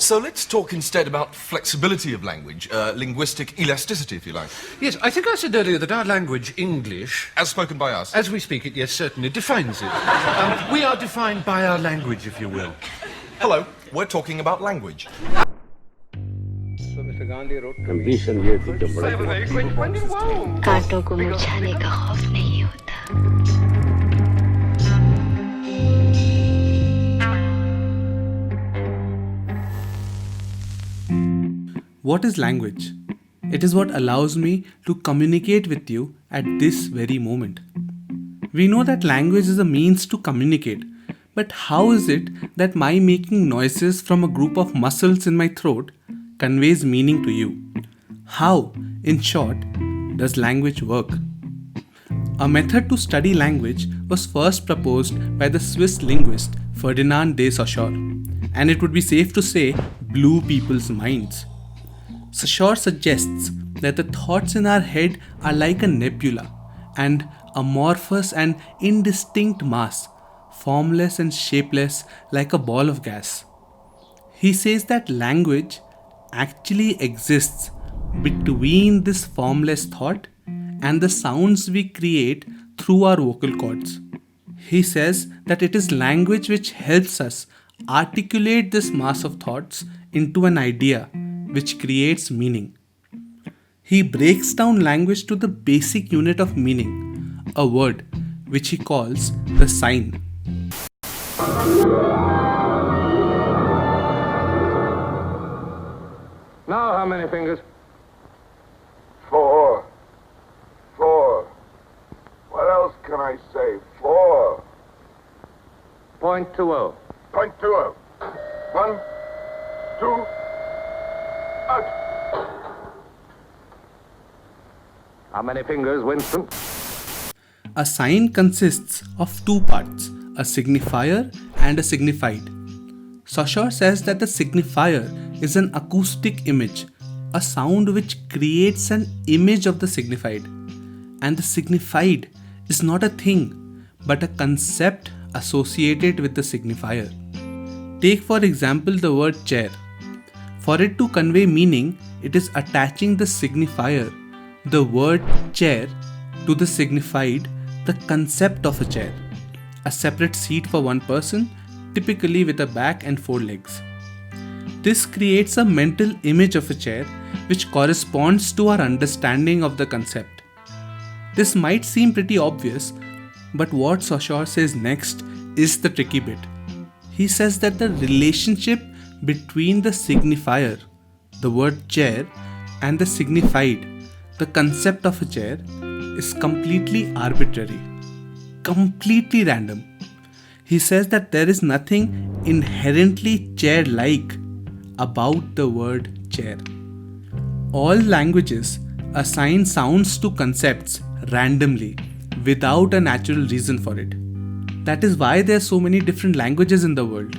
So let's talk instead about flexibility of language, linguistic elasticity, if you like. Yes, I think I said earlier that our language, English... As spoken by us. As we speak it, yes, certainly, defines it. We are defined by our language, if you will. Hello, we're talking about language. So Mr. Gandhi wrote condition ये थी जब बड़ा कांटों को मुरझाने का खौफ नहीं होता. What is language? It is what allows me to communicate with you at this very moment. We know that language is a means to communicate, but how is it that my making noises from a group of muscles in my throat conveys meaning to you? How, in short, does language work? A method to study language was first proposed by the Swiss linguist Ferdinand de Saussure, and it would be safe to say blew people's minds. Saussure suggests that the thoughts in our head are like a nebula, an amorphous and indistinct mass, formless and shapeless like a ball of gas. He says that language actually exists between this formless thought and the sounds we create through our vocal cords. He says that it is language which helps us articulate this mass of thoughts into an idea which creates meaning. He breaks down language to the basic unit of meaning, a word, which he calls the sign. Now how many fingers? 4. What else can I say? 4. .20. .20. 1, 2, out. How many fingers, Winston? A sign consists of two parts, a signifier and a signified. Saussure says that the signifier is an acoustic image, a sound which creates an image of the signified. And the signified is not a thing, but a concept associated with the signifier. Take for example the word chair. For it to convey meaning, it is attaching the signifier, the word chair, to the signified, the concept of a chair, a separate seat for one person, typically with a back and 4 legs. This creates a mental image of a chair which corresponds to our understanding of the concept. This might seem pretty obvious, but what Saussure says next is the tricky bit. He says that the relationship between the signifier, the word chair, and the signified, the concept of a chair, is completely arbitrary, completely random. He says that there is nothing inherently chair-like about the word chair. All languages assign sounds to concepts randomly, without a natural reason for it. That is why there are so many different languages in the world.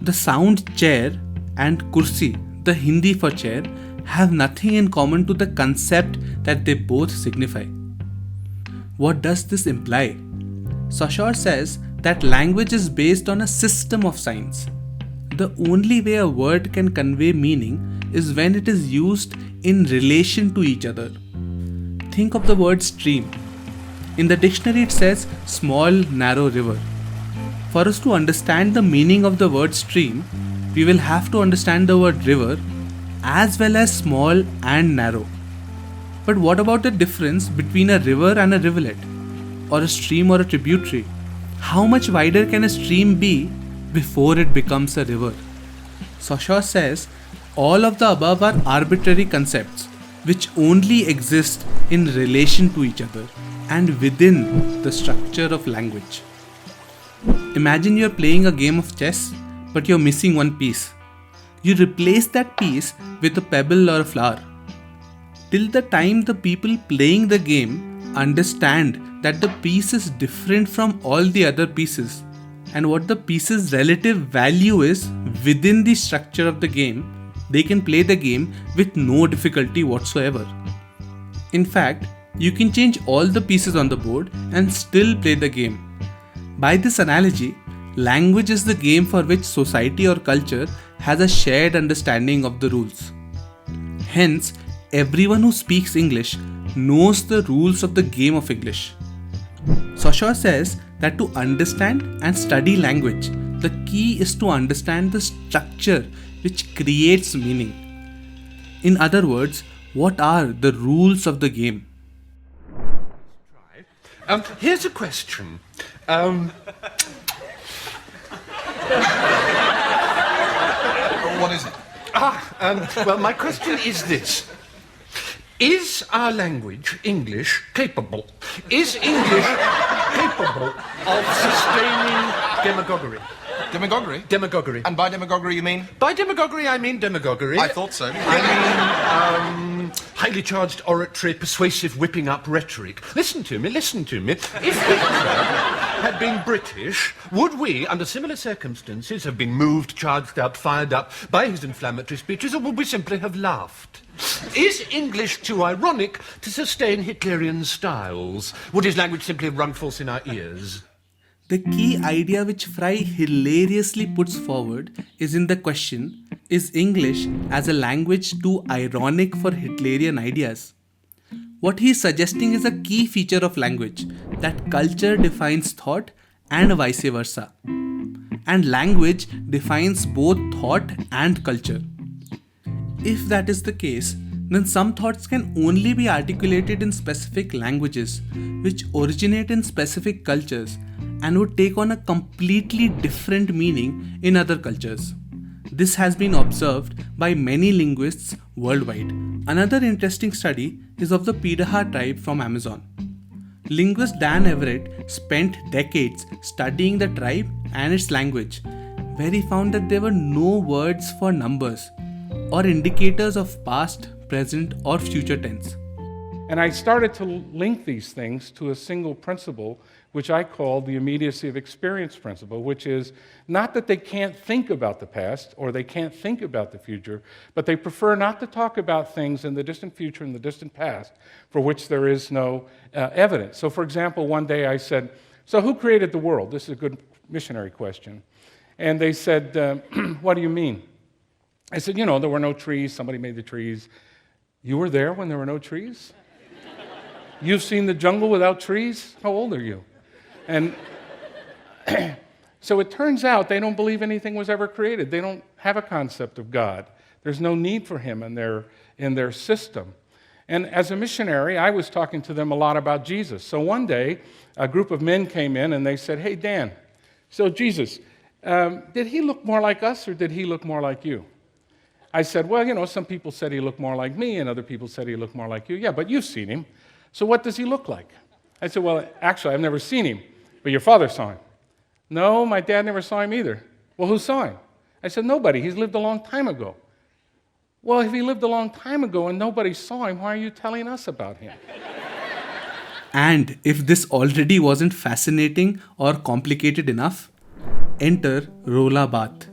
The sound chair and kursi, the Hindi for chair, have nothing in common to the concept that they both signify. What does this imply? Saussure says that language is based on a system of signs. The only way a word can convey meaning is when it is used in relation to each other. Think of the word stream. In the dictionary it says small narrow river. For us to understand the meaning of the word stream, we will have to understand the word river as well as small and narrow. But what about the difference between a river and a rivulet, or a stream or a tributary? How much wider can a stream be before it becomes a river? Saussure says all of the above are arbitrary concepts which only exist in relation to each other and within the structure of language. Imagine you're playing a game of chess, but you're missing one piece. You replace that piece with a pebble or a flower. Till the time the people playing the game understand that the piece is different from all the other pieces and what the piece's relative value is within the structure of the game, they can play the game with no difficulty whatsoever. In fact, you can change all the pieces on the board and still play the game. By this analogy, language is the game for which society or culture has a shared understanding of the rules. Hence, everyone who speaks English knows the rules of the game of English. Saussure says that to understand and study language, the key is to understand the structure which creates meaning. In other words, what are the rules of the game? Here's a question. What is it? Well, my question is this. Is our language, English, capable of sustaining demagoguery? Demagoguery? Demagoguery. And by demagoguery you mean? By demagoguery, I mean demagoguery. I thought so. I mean, highly charged oratory, persuasive whipping up rhetoric. Listen to me. If Hitler had been British, would we, under similar circumstances, have been moved, charged up, fired up by his inflammatory speeches, or would we simply have laughed? Is English too ironic to sustain Hitlerian styles? Would his language simply have rung false in our ears? The key idea which Fry hilariously puts forward is in the question, is English as a language too ironic for Hitlerian ideas? What he is suggesting is a key feature of language, that culture defines thought and vice versa. And language defines both thought and culture. If that is the case, then some thoughts can only be articulated in specific languages, which originate in specific cultures and would take on a completely different meaning in other cultures. This has been observed by many linguists worldwide. Another interesting study is of the Piraha tribe from Amazon. Linguist Dan Everett spent decades studying the tribe and its language, where he found that there were no words for numbers or indicators of past, present, or future tense. And I started to link these things to a single principle, which I call the immediacy of experience principle, which is not that they can't think about the past or they can't think about the future, but they prefer not to talk about things in the distant future and the distant past for which there is no evidence. So, for example, one day I said, so who created the world? This is a good missionary question. And they said, what do you mean? I said, there were no trees. Somebody made the trees. You were there when there were no trees? You've seen the jungle without trees? How old are you? And so it turns out they don't believe anything was ever created. They don't have a concept of God. There's no need for him in their system. And as a missionary, I was talking to them a lot about Jesus. So one day, a group of men came in and they said, hey, Dan, so Jesus, did he look more like us or did he look more like you? I said, well, some people said he looked more like me and other people said he looked more like you. Yeah, but you've seen him. So what does he look like? I said, well, actually, I've never seen him, but your father saw him. No, my dad never saw him either. Well, who saw him? I said, nobody. He's lived a long time ago. Well, if he lived a long time ago and nobody saw him, why are you telling us about him? And if this already wasn't fascinating or complicated enough, enter Rolla Barthes.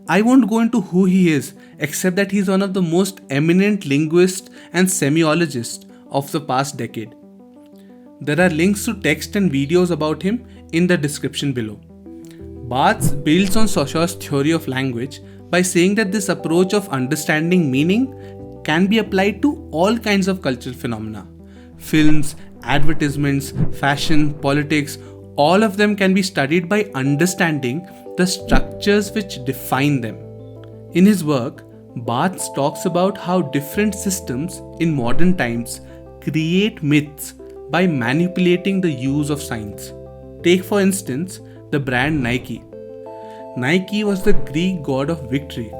I won't go into who he is, except that he's one of the most eminent linguists and semiologists of the past decade. There are links to text and videos about him in the description below. Barthes builds on Saussure's theory of language by saying that this approach of understanding meaning can be applied to all kinds of cultural phenomena. Films, advertisements, fashion, politics, all of them can be studied by understanding the structures which define them. In his work, Barthes talks about how different systems in modern times create myths by manipulating the use of signs. Take for instance the brand Nike. Nike was the Greek god of victory,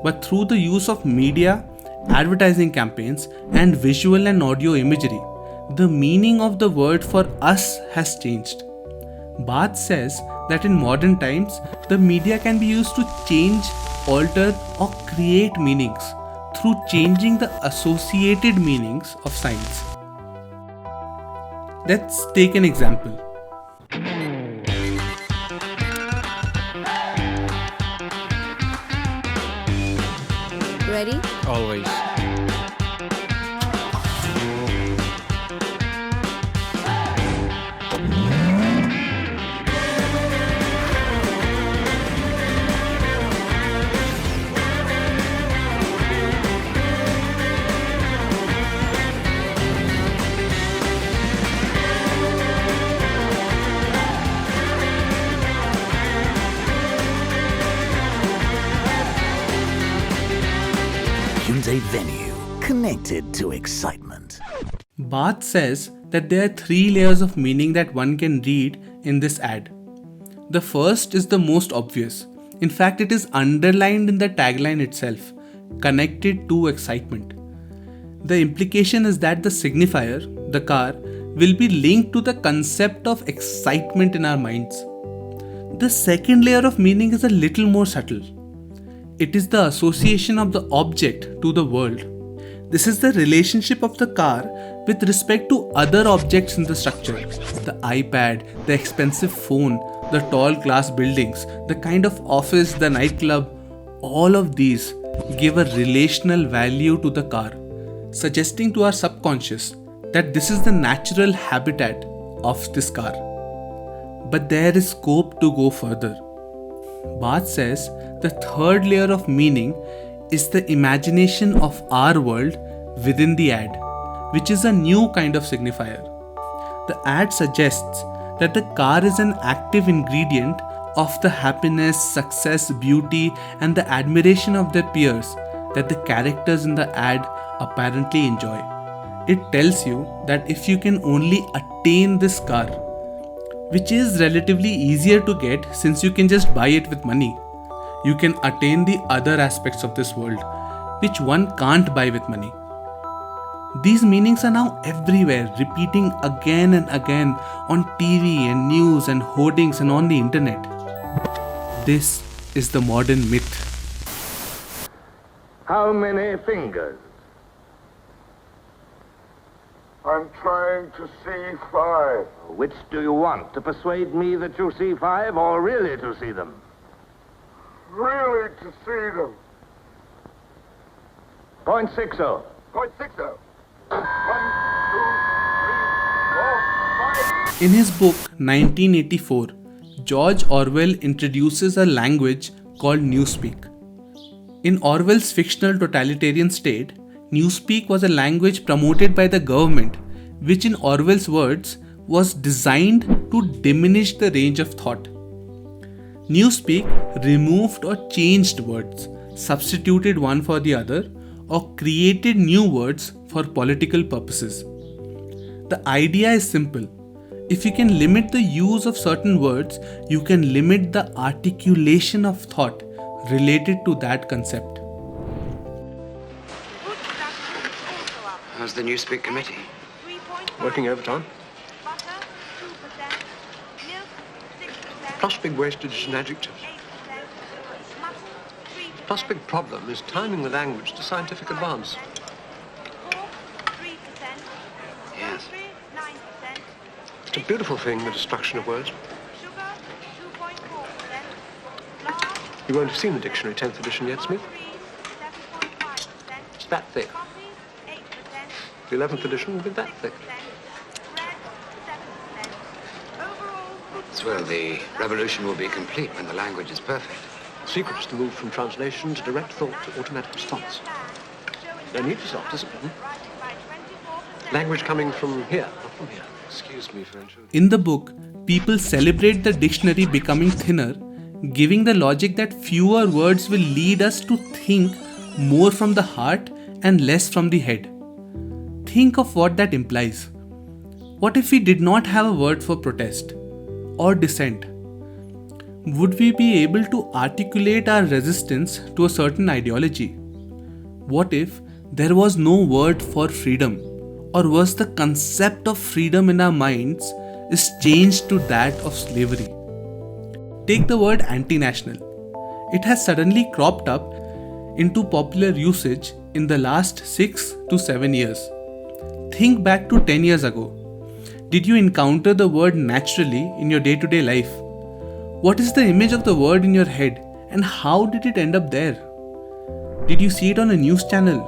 but through the use of media, advertising campaigns, and visual and audio imagery, the meaning of the word for us has changed. Barthes says that in modern times, the media can be used to change, alter, or create meanings through changing the associated meanings of signs. Let's take an example. Ready? Always. a venue connected to excitement. Barth says that there are 3 layers of meaning that one can read in this ad. The first is the most obvious. In fact, it is underlined in the tagline itself, connected to excitement. The implication is that the signifier, the car, will be linked to the concept of excitement in our minds. The second layer of meaning is a little more subtle. It is the association of the object to the world. This is the relationship of the car with respect to other objects in the structure. The iPad, the expensive phone, the tall glass buildings, the kind of office, the nightclub, all of these give a relational value to the car, suggesting to our subconscious that this is the natural habitat of this car. But there is scope to go further. Barth says the third layer of meaning is the imagination of our world within the ad, which is a new kind of signifier. The ad suggests that the car is an active ingredient of the happiness, success, beauty, and the admiration of their peers that the characters in the ad apparently enjoy. It tells you that if you can only attain this car, which is relatively easier to get since you can just buy it with money, you can attain the other aspects of this world, which one can't buy with money. These meanings are now everywhere, repeating again and again on TV and news and hoardings and on the internet. This is the modern myth. How many fingers? I'm trying to see 5. Which do you want? To persuade me that you see 5 or really to see them? Really to see them. .60. .60. 1, 2, 3, 4, 5. In his book 1984, George Orwell introduces a language called Newspeak. In Orwell's fictional totalitarian state, Newspeak was a language promoted by the government, which in Orwell's words was designed to diminish the range of thought. Newspeak removed or changed words, substituted one for the other, or created new words for political purposes. The idea is simple. If you can limit the use of certain words, you can limit the articulation of thought related to that concept. How's the Newspeak committee? Working overtime. Plus big wastage and adjectives. Plus big problem is timing the language to scientific advance. Yes. It's a beautiful thing, the destruction of words. You won't have seen the dictionary, 10th edition yet, Smith? It's that thick. The 11th edition will be that thick. Well, the revolution will be complete when the language is perfect. The secret is to move from translation to direct thought to automatic response. No need for self-discipline. Language coming from here, not from here. Excuse me for intruding. In the book, people celebrate the dictionary becoming thinner, giving the logic that fewer words will lead us to think more from the heart and less from the head. Think of what that implies. What if we did not have a word for protest or dissent? Would we be able to articulate our resistance to a certain ideology? What if there was no word for freedom, or was the concept of freedom in our minds is changed to that of slavery? Take the word anti-national. It has suddenly cropped up into popular usage in the last 6 to 7 years. Think back to 10 years ago. Did you encounter the word naturally in your day-to-day life? What is the image of the word in your head, and how did it end up there? Did you see it on a news channel,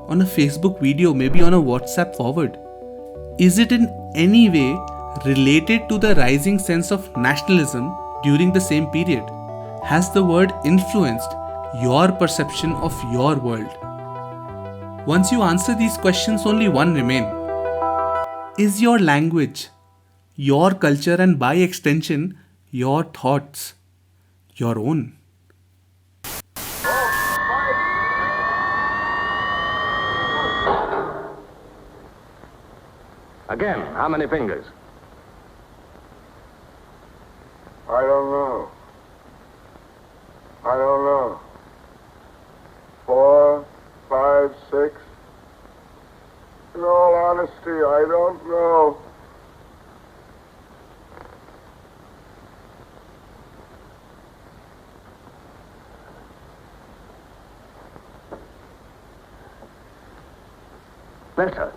on a Facebook video, maybe on a WhatsApp forward? Is it in any way related to the rising sense of nationalism during the same period? Has the word influenced your perception of your world? Once you answer these questions, only one remains. Is your language, your culture, and by extension, your thoughts, your own? Again, how many fingers? I don't know. I don't know. 4, 5, 6. In all honesty, I don't know. Better.